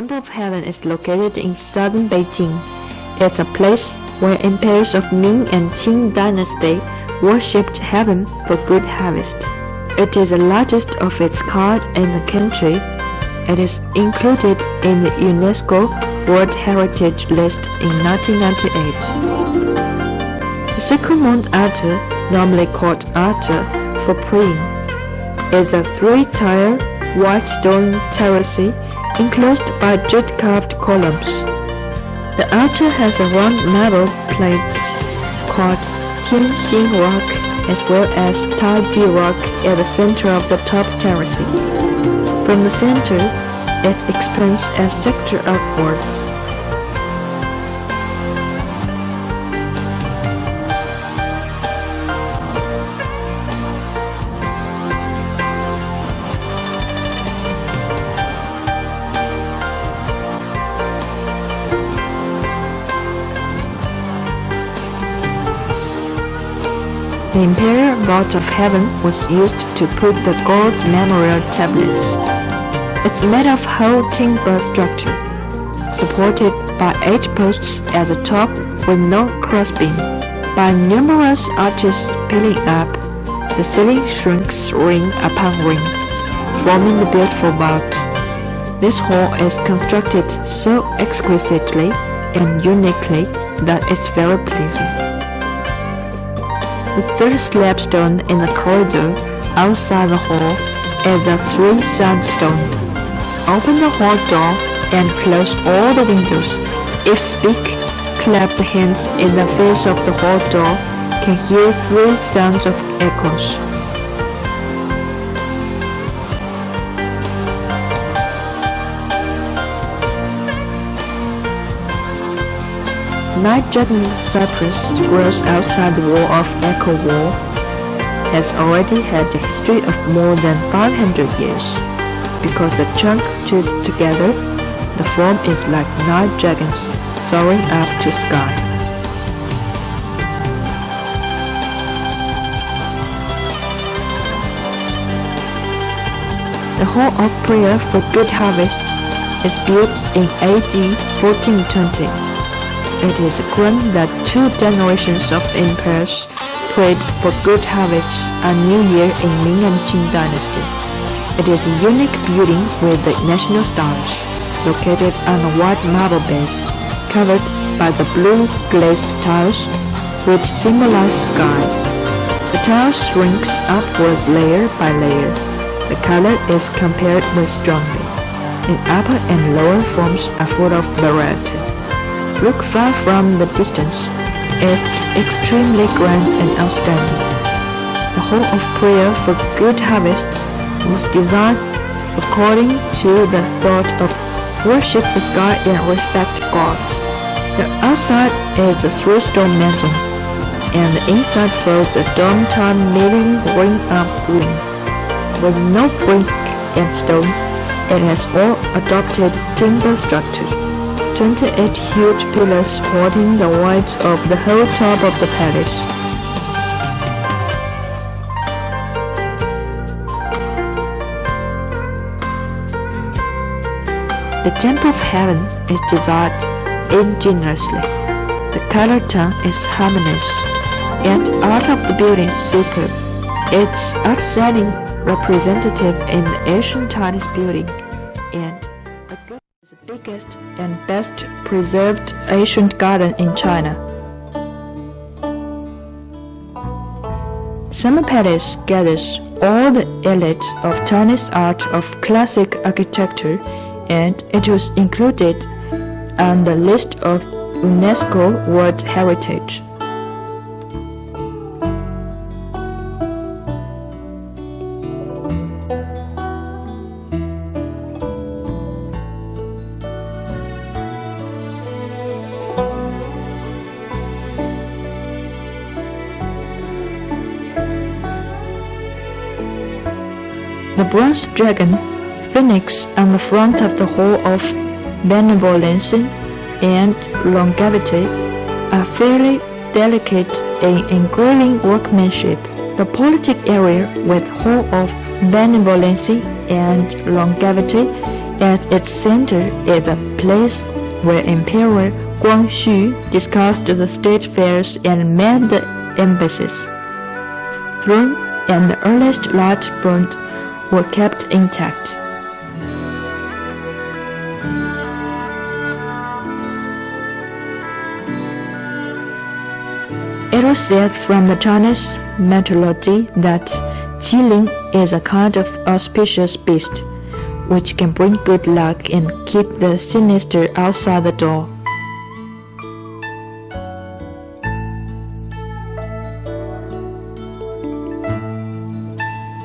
Temple of Heaven is located in southern Beijing. It's a place where emperors of Ming and Qing dynasty worshipped heaven for good harvest. It is the largest of its kind in the country. It is included in the UNESCO World Heritage List in 1998. The second Mount altar, normally called altar for praying, is a three-tier white stone terrace enclosed by jet-carved columns. The altar has a round marble plate called Tianxin Rock as well as Taiji Rock at the center of the top terrace. From the center, it expands a sector upwards. The Imperial Vault of Heaven was used to put the gods' memorial tablets. It's made of whole timber structure, supported by 8 posts at the top with no crossbeam. By numerous arches peeling up, the ceiling shrinks ring upon ring, forming the beautiful vault. This hall is constructed so exquisitely and uniquely that it's very pleasing. The third slabstone in the corridor outside the hall is a 3-side stone. Open the hall door and close all the windows. If speak, clap the hands in the face of the hall door can hear 3 sounds of echoes. Night dragon cypress grows outside the wall of Echo Wall, has already had a history of more than 500 years. Because the trunk twists together, the form is like night dragons soaring up to sky. The Hall of Prayer for Good Harvest is built in AD 1420. It is a ground that 2 generations of emperors prayed for good harvests a new year in Ming and Qing dynasty. It is a unique building with the national stars, located on a white marble base, covered by the blue glazed tiles, which symbolize sky. The tiles shrinks upwards layer by layer. The color is compared with strongly. In upper and lower forms are full of variety. Look far from the distance. It's extremely grand and outstanding. The Hall of Prayer for Good Harvests was designed according to the thought of worship the sky and respect gods. The outside is a 3-stone mansion, and the inside folds a dome-time mirroring ring of green. With no brick and stone, it has all adopted timber structure. 28 huge pillars supporting the weight of the whole top of the palace. The Temple of Heaven is designed ingeniously. The color tone is harmonious, and art of the building is superb. It's outstanding representative in the Asian Chinese building, and is the biggest and best preserved ancient garden in China. Summer Palace gathers all the elite of Chinese art of classic architecture, and it was included on the list of UNESCO World Heritage. The bronze dragon, phoenix on the front of the Hall of Benevolence and Longevity, are fairly delicate in engraving workmanship. The politic area with Hall of Benevolence and Longevity At its center is a place where Emperor Guangxu discussed the state affairs and manned the embassies. Throne and the earliest large boat were kept intact. It was said from the Chinese mythology that Qilin is a kind of auspicious beast, which can bring good luck and keep the sinister outside the door.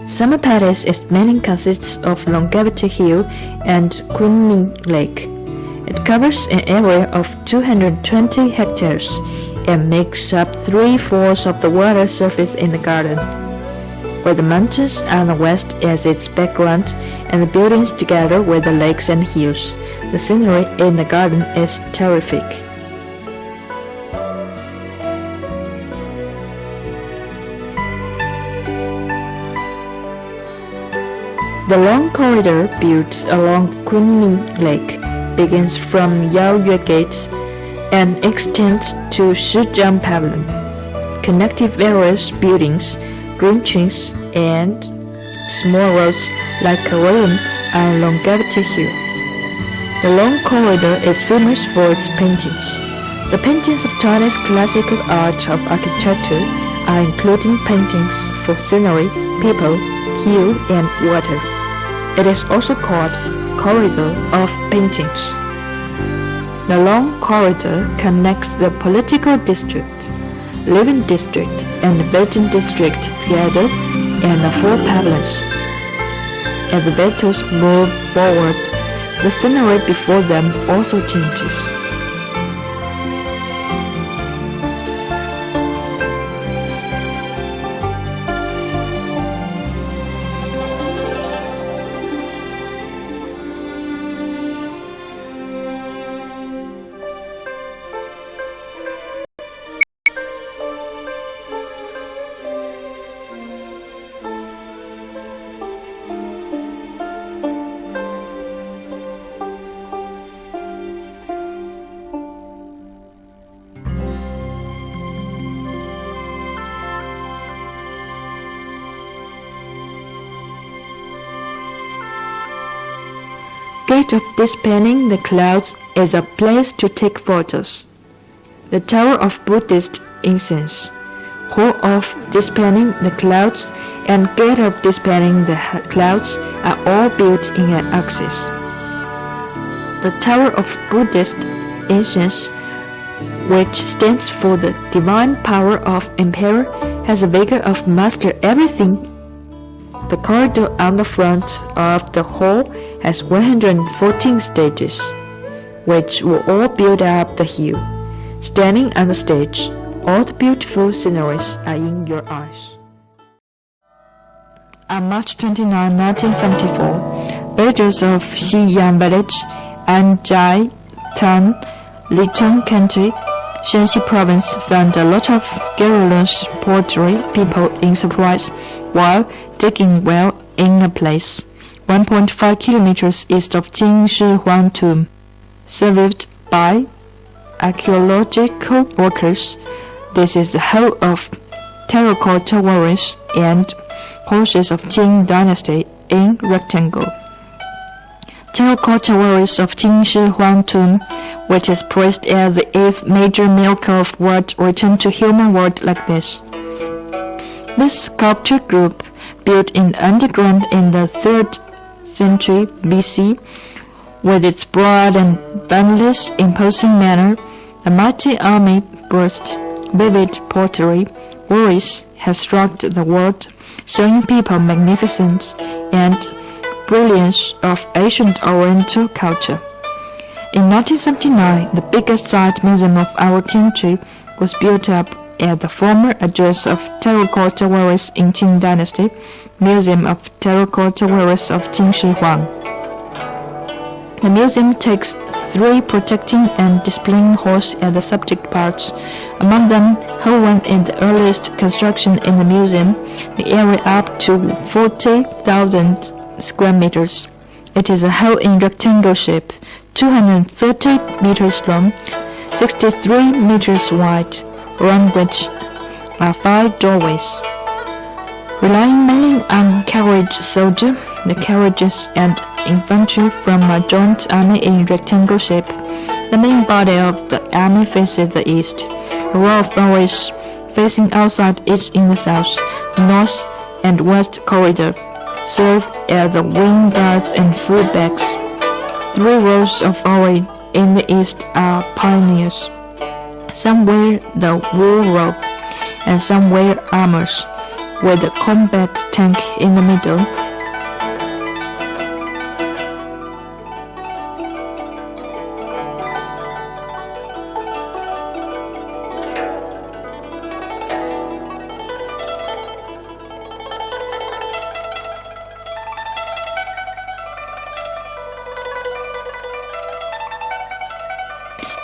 Summer Palace's meaning consists of Longevity Hill and Kunming Lake. It covers an area of 220 hectares and makes up 3/4 of the water surface in the garden. With the mountains on the west as its background and the buildings together with the lakes and hills, the scenery in the garden is terrific. The long corridor built along Kunming Lake begins from Yaoyue Gate and extends to Shijiang Pavilion, connecting various buildings, green trees, and small roads like Korean and Longevity Hill. The long corridor is famous for its paintings. The paintings of Chinese classical art of architecture are including paintings for scenery, people, hill, and water. It is also called Corridor of Paintings. The long corridor connects the political district, living district, and the building district together in the four pavilions. As the battles move forward, the scenery before them also changes. Gate of Dispelling the Clouds is a place to take photos. The Tower of Buddhist Incense, Hall of Dispelling the Clouds, and Gate of Dispelling the Clouds are all built in an axis. The Tower of Buddhist Incense, which stands for the divine power of Emperor, has a vision of Master Everything. The corridor on the front of the hall has 114 stages, which will all build up the hill. Standing on the stage, all the beautiful sceneries are in your eyes. On March 29, 1974, villagers of Xiyang Village, Anjai Town, Licheng County, Shanxi Province found a lot of garrulous poultry people in surprise while digging well in a place 1.5 kilometers east of Jin Shi Huang Tomb, surveyed by archaeological workers. This is the home of terracotta warriors and horses of Qing dynasty in rectangle. Terracotta warriors of Jin Shi Huang Tomb, which is praised as the 8th major miracle of world, return to human world like this. This sculpture group, built in the underground in the 3rd century BC, with its broad and boundless imposing manner, the mighty army burst, vivid pottery, warriors has struck the world, showing people magnificence and brilliance of ancient Oriental culture. In 1979, the biggest site museum of our country was built up at the former address of terracotta warriors in Qing Dynasty, Museum of Terracotta Warriors of Jin Shi Huang. The museum takes 3 protecting and displaying halls as the subject parts. Among them, Hall 1 is the earliest construction in the museum, the area up to 40,000 square meters. It is a hull in rectangle shape, 230 meters long, 63 meters wide, around which are 5 doorways. Relying mainly on cavalry soldiers, the carriages and infantry from a joint army in rectangle shape, the main body of the army faces the east. A row of arrows facing outside each in the south, north, and west corridor serve as the wing guards and fullbacks. 3 rows of arrows in the east are pioneers. Some wear the wool robe, and some wear armors, with the combat tank in the middle.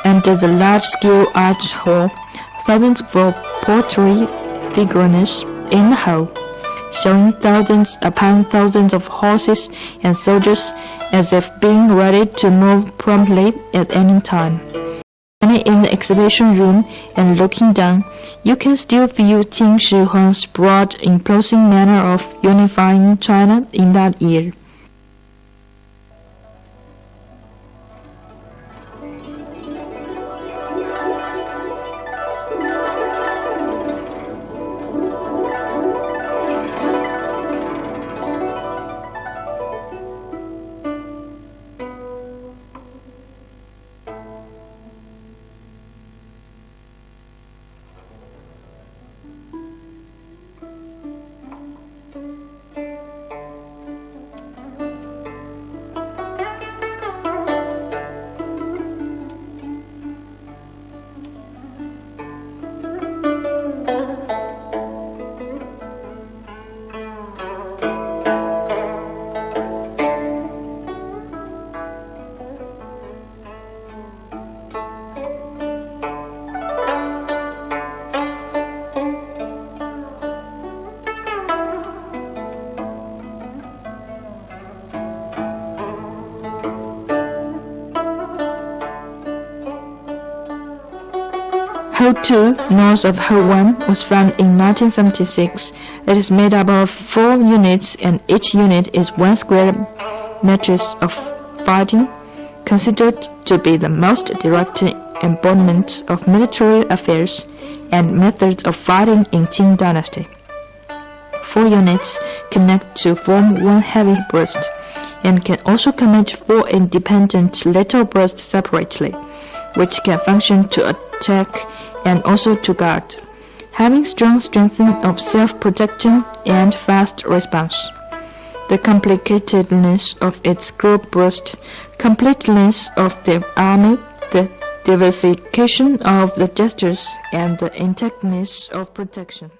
Under the large-scale arch hall, thousands of pottery figurines in the hall, showing thousands upon thousands of horses and soldiers as if being ready to move promptly at any time. In the exhibition room and looking down, you can still feel Qin Shi Huang's broad, imposing manner of unifying China in that year. Hall 2, north of Hall 1, was found in 1976. It is made up of 4 units, and each unit is 1 square metres of fighting, considered to be the most direct embodiment of military affairs and methods of fighting in Qing dynasty. 4 units connect to form 1 heavy burst, and can also commit 4 independent little bursts separately, which can function to attack and also to guard, having strong strengthening of self-protection and fast response. The complicatedness of its group burst, completeness of the army, the diversification of the gestures, and the intactness of protection.